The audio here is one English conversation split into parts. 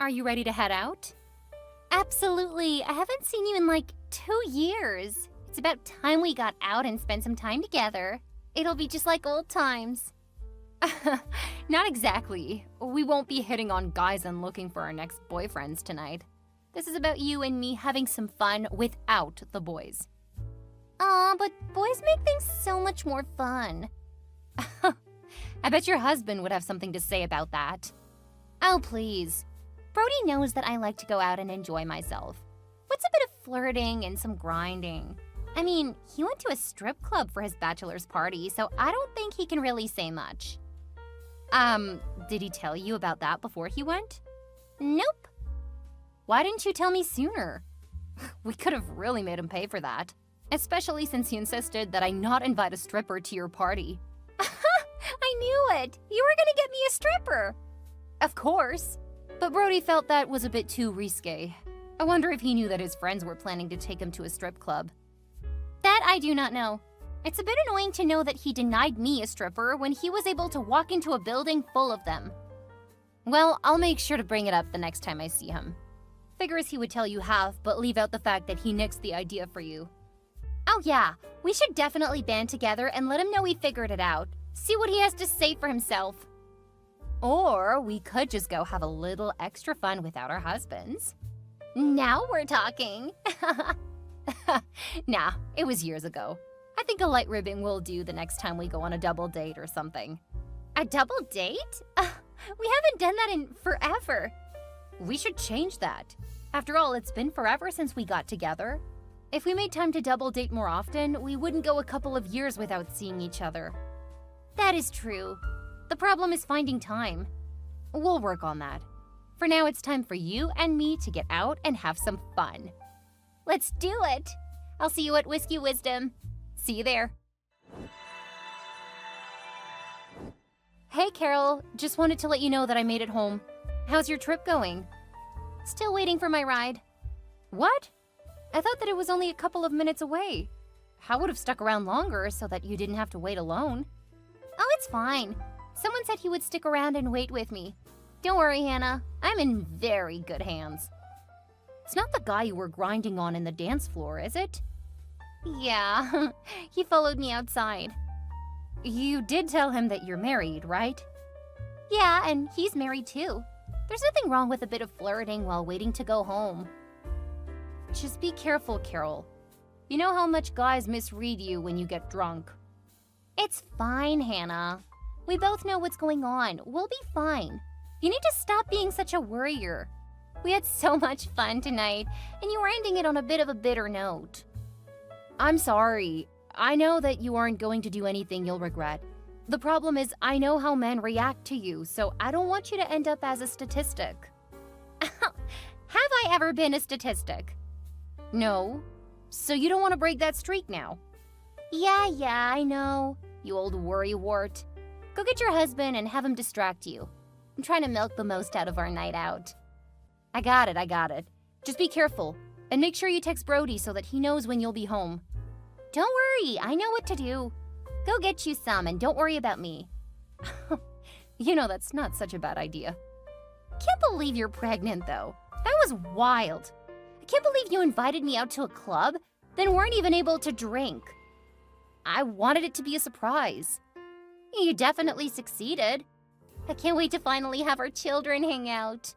Are you ready to head out? Absolutely. I haven't seen you in like 2 years. It's about time we got out and spent some time together. It'll be just like old times. Not exactly. We won't be hitting on guys and looking for our next boyfriends tonight. This is about you and me having some fun without the boys. Aw, but boys make things so much more fun. I bet your husband would have something to say about that. Oh, please. Brody knows that I like to go out and enjoy myself. What's a bit of flirting and some grinding? I mean, he went to a strip club for his bachelor's party, so I don't think he can really say much. Did he tell you about that before he went? Nope. Why didn't you tell me sooner? We could have really made him pay for that. Especially since he insisted that I not invite a stripper to your party. I knew it! You were gonna get me a stripper! Of course. But Brody felt that was a bit too risque. I wonder if he knew that his friends were planning to take him to a strip club. That I do not know. It's a bit annoying to know that he denied me a stripper when he was able to walk into a building full of them. Well, I'll make sure to bring it up the next time I see him. Figures he would tell you half, but leave out the fact that he nixed the idea for you. Oh yeah, we should definitely band together and let him know we figured it out. See what he has to say for himself. Or we could just go have a little extra fun without our husbands. Now we're talking. Nah, it was years ago. I think a light ribbon will do the next time we go on a double date or something. A double date? We haven't done that in forever. We should change that. After all, it's been forever since we got together. If we made time to double date more often, we wouldn't go a couple of years without seeing each other. That is true. The problem is finding time. We'll work on that. For now, it's time for you and me to get out and have some fun. Let's do it! I'll see you at Whiskey Wisdom. See you there. Hey, Carol. Just wanted to let you know that I made it home. How's your trip going? Still waiting for my ride. What? I thought that it was only a couple of minutes away. I would have stuck around longer so that you didn't have to wait alone. Oh, it's fine. Someone said he would stick around and wait with me. Don't worry, Hannah. I'm in very good hands. It's not the guy you were grinding on in the dance floor, is it? Yeah, he followed me outside. You did tell him that you're married, right? Yeah, and he's married too. There's nothing wrong with a bit of flirting while waiting to go home. Just be careful, Carol. You know how much guys misread you when you get drunk. It's fine, Hannah. We both know what's going on. We'll be fine. You need to stop being such a worrier. We had so much fun tonight, and you were ending it on a bit of a bitter note. I'm sorry. I know that you aren't going to do anything you'll regret. The problem is I know how men react to you, so I don't want you to end up as a statistic. Have I ever been a statistic? No. So you don't want to break that streak now? Yeah, I know. You old worrywart. Go get your husband and have him distract you. I'm trying to milk the most out of our night out. I got it. Just be careful, and make sure you text Brody so that he knows when you'll be home. Don't worry, I know what to do. Go get you some, and don't worry about me. You know that's not such a bad idea. Can't believe you're pregnant, though. That was wild. I can't believe you invited me out to a club, then weren't even able to drink. I wanted it to be a surprise. You definitely succeeded. I can't wait to finally have our children hang out.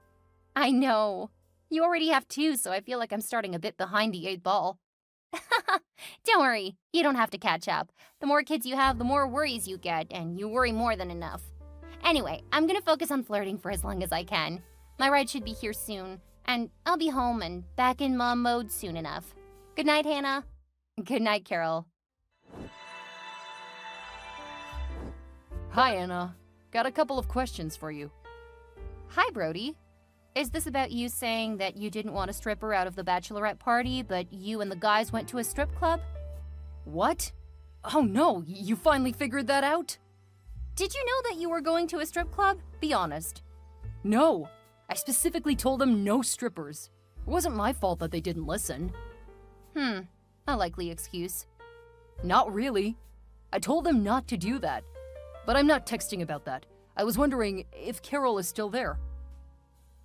I know. You already have 2, so I feel like I'm starting a bit behind the 8 ball. Don't worry, you don't have to catch up. The more kids you have, the more worries you get, and you worry more than enough. Anyway, I'm gonna focus on flirting for as long as I can. My ride should be here soon, and I'll be home and back in mom mode soon enough. Good night, Hannah. Good night, Carol. Hi, Anna. Got a couple of questions for you. Hi, Brody. Is this about you saying that you didn't want a stripper out of the bachelorette party, but you and the guys went to a strip club? What? Oh no, you finally figured that out? Did you know that you were going to a strip club? Be honest. No, I specifically told them no strippers. It wasn't my fault that they didn't listen. A likely excuse. Not really. I told them not to do that. But I'm not texting about that. I was wondering if Carol is still there.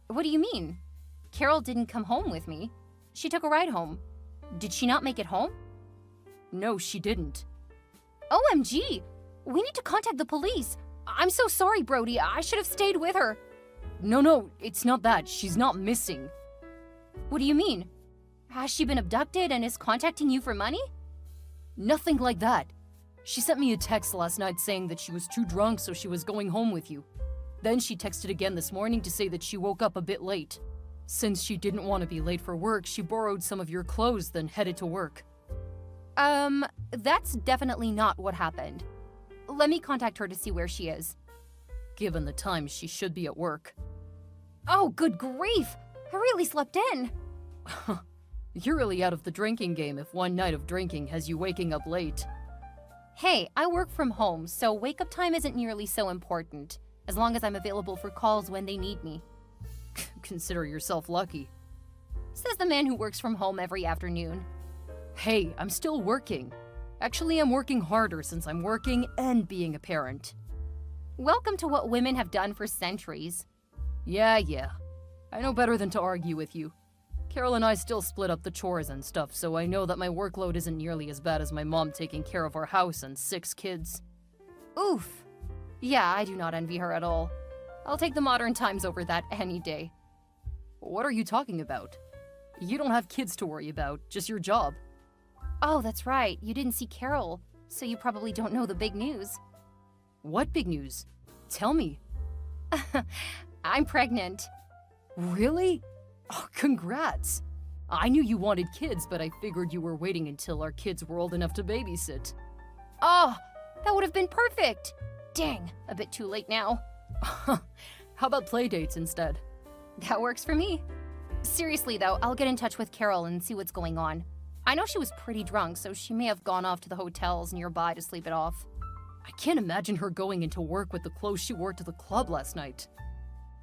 What do you mean? Carol didn't come home with me. She took a ride home. Did she not make it home? No, she didn't. OMG! We need to contact the police. I'm so sorry, Brody. I should have stayed with her. No, it's not that. She's not missing. What do you mean? Has she been abducted and is contacting you for money? Nothing like that. She sent me a text last night saying that she was too drunk, so she was going home with you. Then she texted again this morning to say that she woke up a bit late. Since she didn't want to be late for work, she borrowed some of your clothes, then headed to work. That's definitely not what happened. Let me contact her to see where she is. Given the time, she should be at work. Oh, good grief! I really slept in. You're really out of the drinking game if one night of drinking has you waking up late. Hey, I work from home, so wake-up time isn't nearly so important, as long as I'm available for calls when they need me. Consider yourself lucky. Says the man who works from home every afternoon. Hey, I'm still working. Actually, I'm working harder since I'm working and being a parent. Welcome to what women have done for centuries. Yeah. I know better than to argue with you. Carol and I still split up the chores and stuff, so I know that my workload isn't nearly as bad as my mom taking care of our house and 6 kids. Oof. Yeah, I do not envy her at all. I'll take the modern times over that any day. What are you talking about? You don't have kids to worry about, just your job. Oh, that's right. You didn't see Carol, so you probably don't know the big news. What big news? Tell me. I'm pregnant. Really? Oh, congrats. I knew you wanted kids, but I figured you were waiting until our kids were old enough to babysit. Oh, that would have been perfect. Dang, a bit too late now. How about play dates instead? That works for me. Seriously though, I'll get in touch with Carol and see what's going on. I know she was pretty drunk, so she may have gone off to the hotels nearby to sleep it off. I can't imagine her going into work with the clothes she wore to the club last night.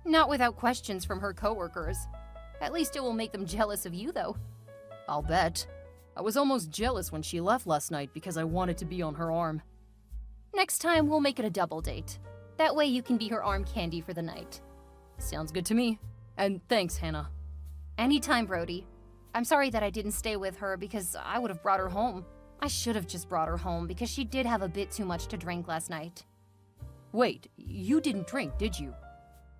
Not without questions from her coworkers. At least it will make them jealous of you, though. I'll bet. I was almost jealous when she left last night because I wanted to be on her arm. Next time, we'll make it a double date. That way you can be her arm candy for the night. Sounds good to me. And thanks, Hannah. Anytime, Brody. I'm sorry that I didn't stay with her because I would have brought her home. I should have just brought her home because she did have a bit too much to drink last night. Wait, you didn't drink, did you?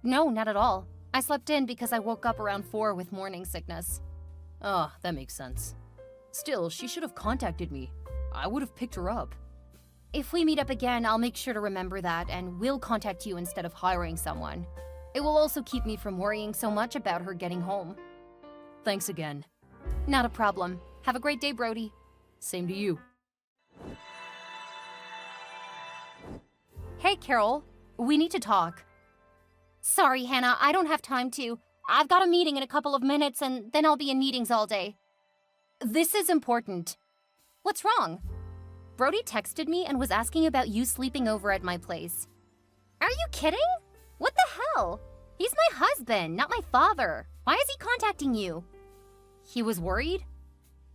No, not at all. I slept in because I woke up around 4 with morning sickness. That makes sense. Still, she should have contacted me. I would have picked her up. If we meet up again, I'll make sure to remember that and will contact you instead of hiring someone. It will also keep me from worrying so much about her getting home. Thanks again. Not a problem. Have a great day, Brody. Same to you. Hey, Carol. We need to talk. Sorry, Hannah, I don't have time to. I've got a meeting in a couple of minutes and then I'll be in meetings all day. This is important. What's wrong? Brody texted me and was asking about you sleeping over at my place. Are you kidding? What the hell? He's my husband, not my father. Why is he contacting you? He was worried?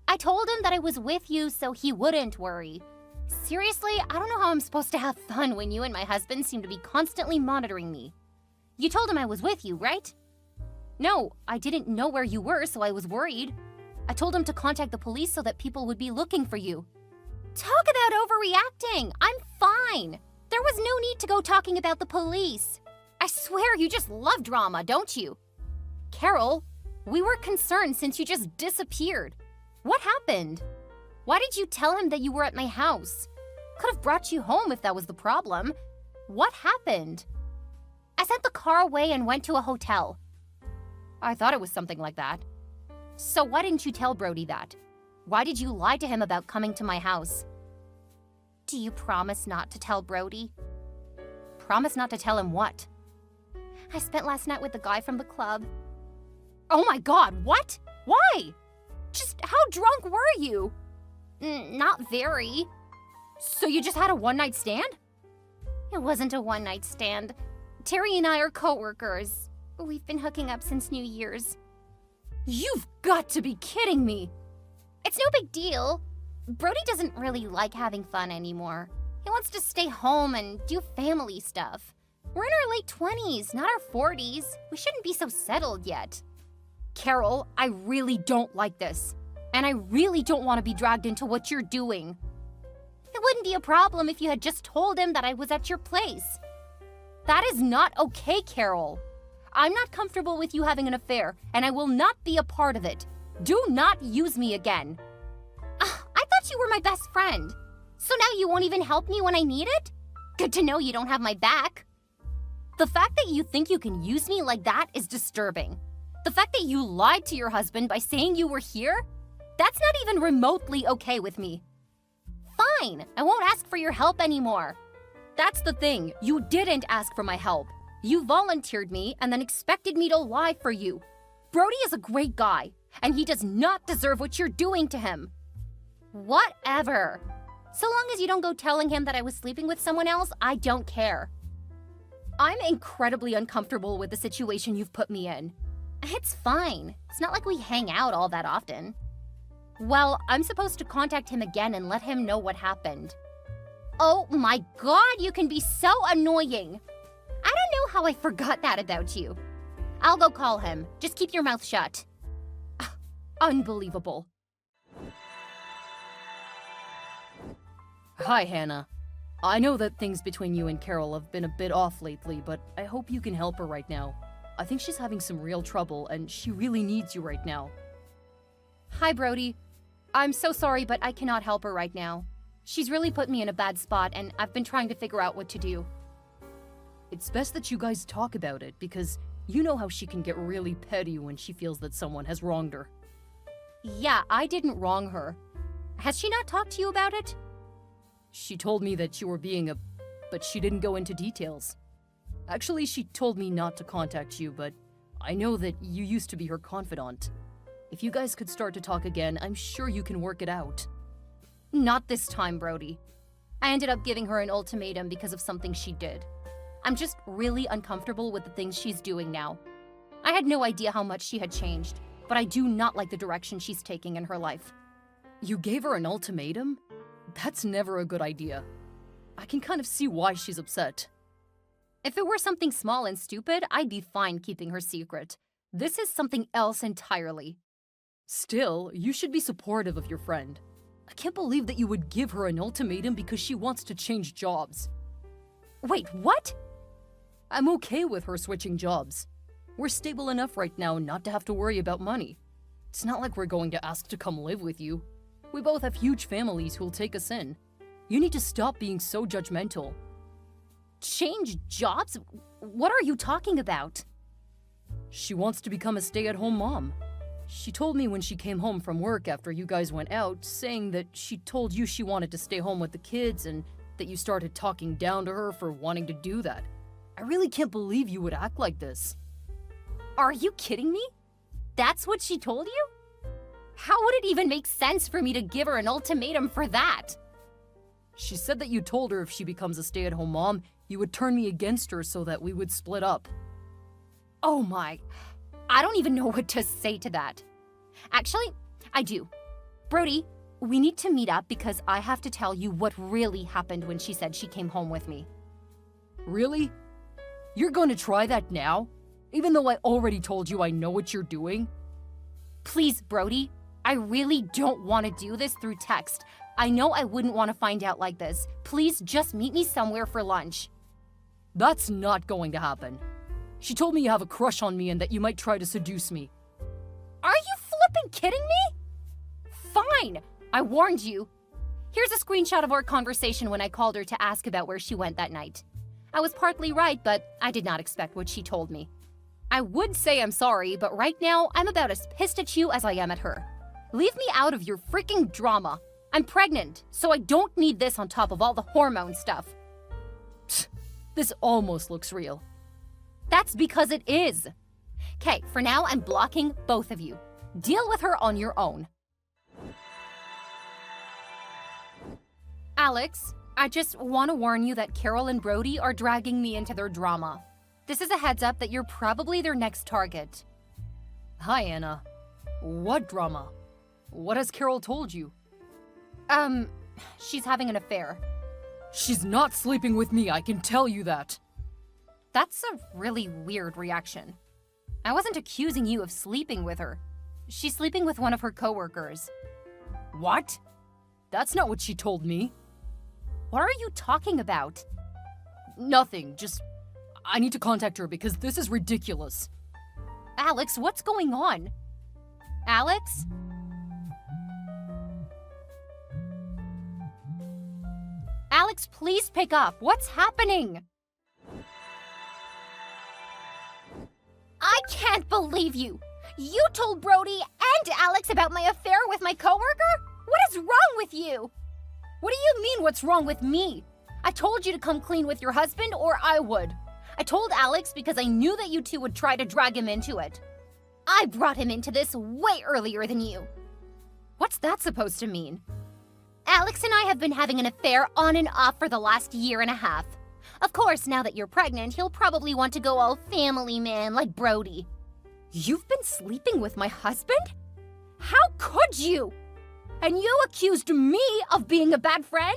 I told him that I was with you so he wouldn't worry. Seriously, I don't know how I'm supposed to have fun when you and my husband seem to be constantly monitoring me. You told him I was with you, right? No, I didn't know where you were, so I was worried. I told him to contact the police so that people would be looking for you. Talk about overreacting! I'm fine! There was no need to go talking about the police. I swear you just love drama, don't you? Carol, we were concerned since you just disappeared. What happened? Why did you tell him that you were at my house? Could have brought you home if that was the problem. What happened? I sent the car away and went to a hotel. I thought it was something like that. So why didn't you tell Brody that? Why did you lie to him about coming to my house? Do you promise not to tell Brody? Promise not to tell him what? I spent last night with the guy from the club. Oh my God, what? Why? Just how drunk were you? Not very. So you just had a one-night stand? It wasn't a one-night stand. Terry and I are co-workers. We've been hooking up since New Year's. You've got to be kidding me! It's no big deal. Brody doesn't really like having fun anymore. He wants to stay home and do family stuff. We're in our late 20s, not our 40s. We shouldn't be so settled yet. Carol, I really don't like this. And I really don't want to be dragged into what you're doing. It wouldn't be a problem if you had just told him that I was at your place. That is not okay, Carol. I'm not comfortable with you having an affair, and I will not be a part of it. Do not use me again. I thought you were my best friend. So now you won't even help me when I need it? Good to know you don't have my back. The fact that you think you can use me like that is disturbing. The fact that you lied to your husband by saying you were here? That's not even remotely okay with me. Fine, I won't ask for your help anymore. That's the thing, you didn't ask for my help. You volunteered me and then expected me to lie for you. Brody is a great guy, and he does not deserve what you're doing to him. Whatever. So long as you don't go telling him that I was sleeping with someone else, I don't care. I'm incredibly uncomfortable with the situation you've put me in. It's fine. It's not like we hang out all that often. Well, I'm supposed to contact him again and let him know what happened. Oh my God, you can be so annoying. I don't know how I forgot that about you. I'll go call him. Just keep your mouth shut. Unbelievable. Hi, Hannah. I know that things between you and Carol have been a bit off lately, but I hope you can help her right now. I think she's having some real trouble, and she really needs you right now. Hi, Brody. I'm so sorry, but I cannot help her right now. She's really put me in a bad spot, and I've been trying to figure out what to do. It's best that you guys talk about it, because you know how she can get really petty when she feels that someone has wronged her. Yeah, I didn't wrong her. Has she not talked to you about it? She told me that you were but she didn't go into details. Actually, she told me not to contact you, but I know that you used to be her confidant. If you guys could start to talk again, I'm sure you can work it out. Not this time, Brody. I ended up giving her an ultimatum because of something she did. I'm just really uncomfortable with the things she's doing now. I had no idea how much she had changed, but I do not like the direction she's taking in her life. You gave her an ultimatum? That's never a good idea. I can kind of see why she's upset. If it were something small and stupid, I'd be fine keeping her secret. This is something else entirely. Still, you should be supportive of your friend. I can't believe that you would give her an ultimatum because she wants to change jobs. Wait, what? I'm okay with her switching jobs. We're stable enough right now not to have to worry about money. It's not like we're going to ask to come live with you. We both have huge families who'll take us in. You need to stop being so judgmental. Change jobs? What are you talking about? She wants to become a stay-at-home mom. She told me when she came home from work after you guys went out, saying that she told you she wanted to stay home with the kids and that you started talking down to her for wanting to do that. I really can't believe you would act like this. Are you kidding me? That's what she told you? How would it even make sense for me to give her an ultimatum for that? She said that you told her if she becomes a stay-at-home mom, you would turn me against her so that we would split up. Oh my, I don't even know what to say to that. Actually, I do. Brody, we need to meet up because I have to tell you what really happened when she said she came home with me. Really? You're going to try that now? Even though I already told you I know what you're doing? Please, Brody, I really don't want to do this through text. I know I wouldn't want to find out like this. Please just meet me somewhere for lunch. That's not going to happen. She told me you have a crush on me and that you might try to seduce me. Are you flipping kidding me? Fine, I warned you. Here's a screenshot of our conversation when I called her to ask about where she went that night. I was partly right, but I did not expect what she told me. I would say I'm sorry, but right now I'm about as pissed at you as I am at her. Leave me out of your freaking drama. I'm pregnant, so I don't need this on top of all the hormone stuff. This almost looks real. That's because it is. Okay, for now I'm blocking both of you. Deal with her on your own. Alex, I just want to warn you that Carol and Brody are dragging me into their drama. This is a heads up that you're probably their next target. Hi, Anna. What drama? What has Carol told you? She's having an affair. She's not sleeping with me, I can tell you that. That's a really weird reaction. I wasn't accusing you of sleeping with her. She's sleeping with one of her coworkers. What? That's not what she told me. What are you talking about? Nothing, just I need to contact her because this is ridiculous. Alex, what's going on? Alex? Alex, please pick up. What's happening? I can't believe you! You told Brody and Alex about my affair with my coworker? What is wrong with you? What do you mean, what's wrong with me? I told you to come clean with your husband or I would. I told Alex because I knew that you two would try to drag him into it. I brought him into this way earlier than you. What's that supposed to mean? Alex and I have been having an affair on and off for the last year and a half. Of course, now that you're pregnant, he'll probably want to go all family man like Brody. You've been sleeping with my husband? How could you? And you accused me of being a bad friend?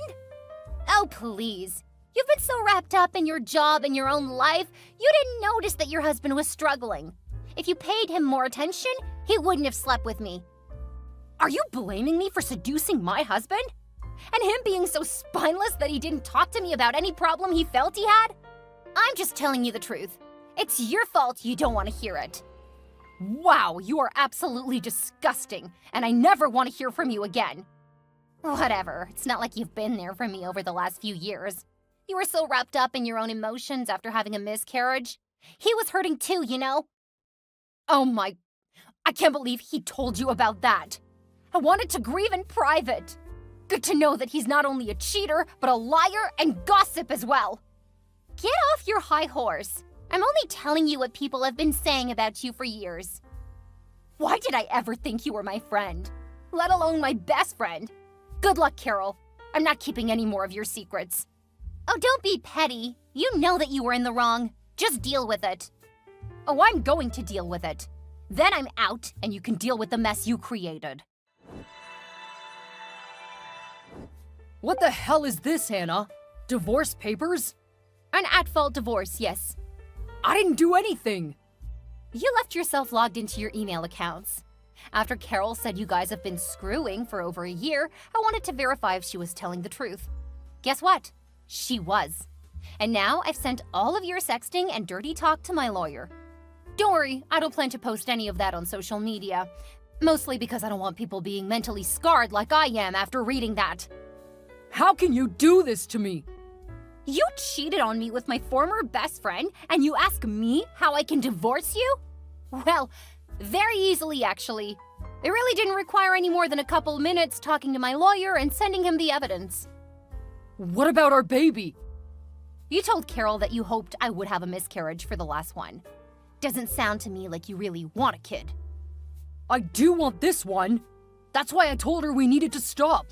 Oh, please. You've been so wrapped up in your job and your own life, you didn't notice that your husband was struggling. If you paid him more attention, he wouldn't have slept with me. Are you blaming me for seducing my husband? And him being so spineless that he didn't talk to me about any problem he felt he had? I'm just telling you the truth. It's your fault you don't want to hear it. Wow, you are absolutely disgusting, and I never want to hear from you again. Whatever, it's not like you've been there for me over the last few years. You were so wrapped up in your own emotions after having a miscarriage. He was hurting too, you know? Oh my, I can't believe he told you about that. I wanted to grieve in private. Good to know that he's not only a cheater, but a liar and gossip as well. Get off your high horse. I'm only telling you what people have been saying about you for years. Why did I ever think you were my friend? Let alone my best friend. Good luck, Carol. I'm not keeping any more of your secrets. Oh, don't be petty. You know that you were in the wrong. Just deal with it. Oh, I'm going to deal with it. Then I'm out, and you can deal with the mess you created. What the hell is this, Hannah? Divorce papers? An at-fault divorce, yes. I didn't do anything. You left yourself logged into your email accounts. After Carol said you guys have been screwing for over a year, I wanted to verify if she was telling the truth. Guess what? She was. And now I've sent all of your sexting and dirty talk to my lawyer. Don't worry, I don't plan to post any of that on social media. Mostly because I don't want people being mentally scarred like I am after reading that. How can you do this to me? You cheated on me with my former best friend, and you ask me how I can divorce you? Well, very easily, actually. It really didn't require any more than a couple minutes talking to my lawyer and sending him the evidence. What about our baby? You told Carol that you hoped I would have a miscarriage for the last one. Doesn't sound to me like you really want a kid. I do want this one. That's why I told her we needed to stop.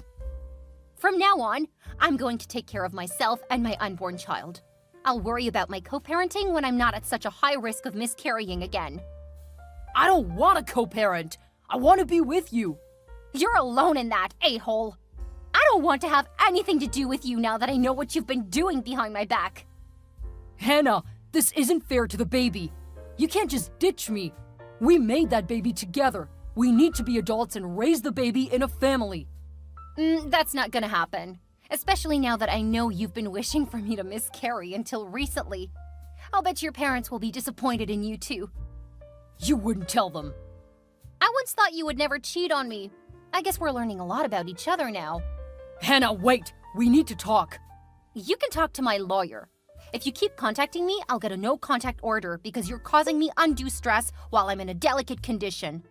From now on, I'm going to take care of myself and my unborn child. I'll worry about my co-parenting when I'm not at such a high risk of miscarrying again. I don't want a co-parent. I want to be with you. You're alone in that, a-hole. I don't want to have anything to do with you now that I know what you've been doing behind my back. Hannah, this isn't fair to the baby. You can't just ditch me. We made that baby together. We need to be adults and raise the baby in a family. That's not gonna happen. Especially now that I know you've been wishing for me to miscarry until recently. I'll bet your parents will be disappointed in you too. You wouldn't tell them. I once thought you would never cheat on me. I guess we're learning a lot about each other now. Hannah, wait! We need to talk. You can talk to my lawyer. If you keep contacting me, I'll get a no-contact order because you're causing me undue stress while I'm in a delicate condition.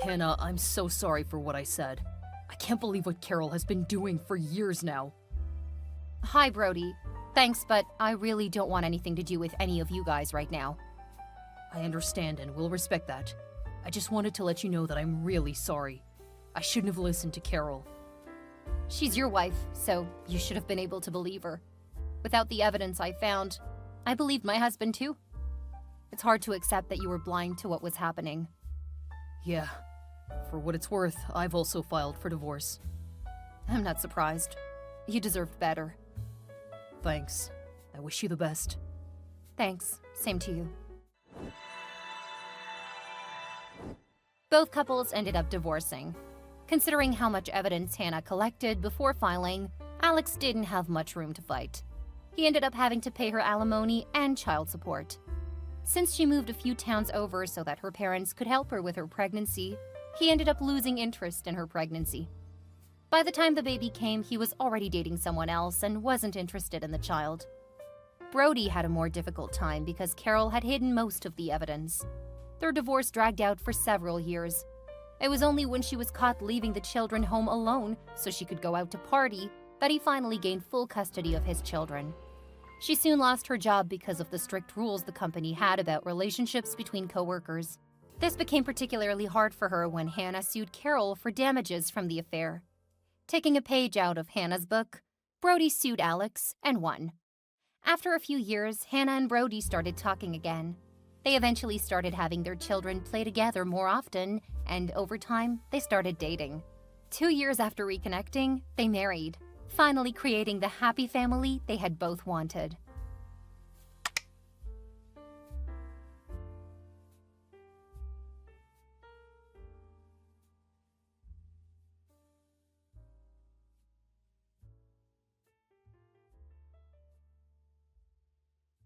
Hannah, I'm so sorry for what I said. I can't believe what Carol has been doing for years now. Hi, Brody. Thanks, but I really don't want anything to do with any of you guys right now. I understand and will respect that. I just wanted to let you know that I'm really sorry. I shouldn't have listened to Carol. She's your wife, so you should have been able to believe her. Without the evidence I found, I believed my husband too. It's hard to accept that you were blind to what was happening. Yeah. For what it's worth, I've also filed for divorce. I'm not surprised. You deserved better. Thanks. I wish you the best. Thanks. Same to you. Both couples ended up divorcing. Considering how much evidence Hannah collected before filing, Alex didn't have much room to fight. He ended up having to pay her alimony and child support. Since she moved a few towns over so that her parents could help her with her pregnancy, he ended up losing interest in her pregnancy. By the time the baby came, he was already dating someone else and wasn't interested in the child. Brody had a more difficult time because Carol had hidden most of the evidence. Their divorce dragged out for several years. It was only when she was caught leaving the children home alone so she could go out to party that he finally gained full custody of his children. She soon lost her job because of the strict rules the company had about relationships between coworkers. This became particularly hard for her when Hannah sued Carol for damages from the affair. Taking a page out of Hannah's book, Brody sued Alex and won. After a few years, Hannah and Brody started talking again. They eventually started having their children play together more often, and over time, they started dating. 2 years after reconnecting, they married, finally creating the happy family they had both wanted.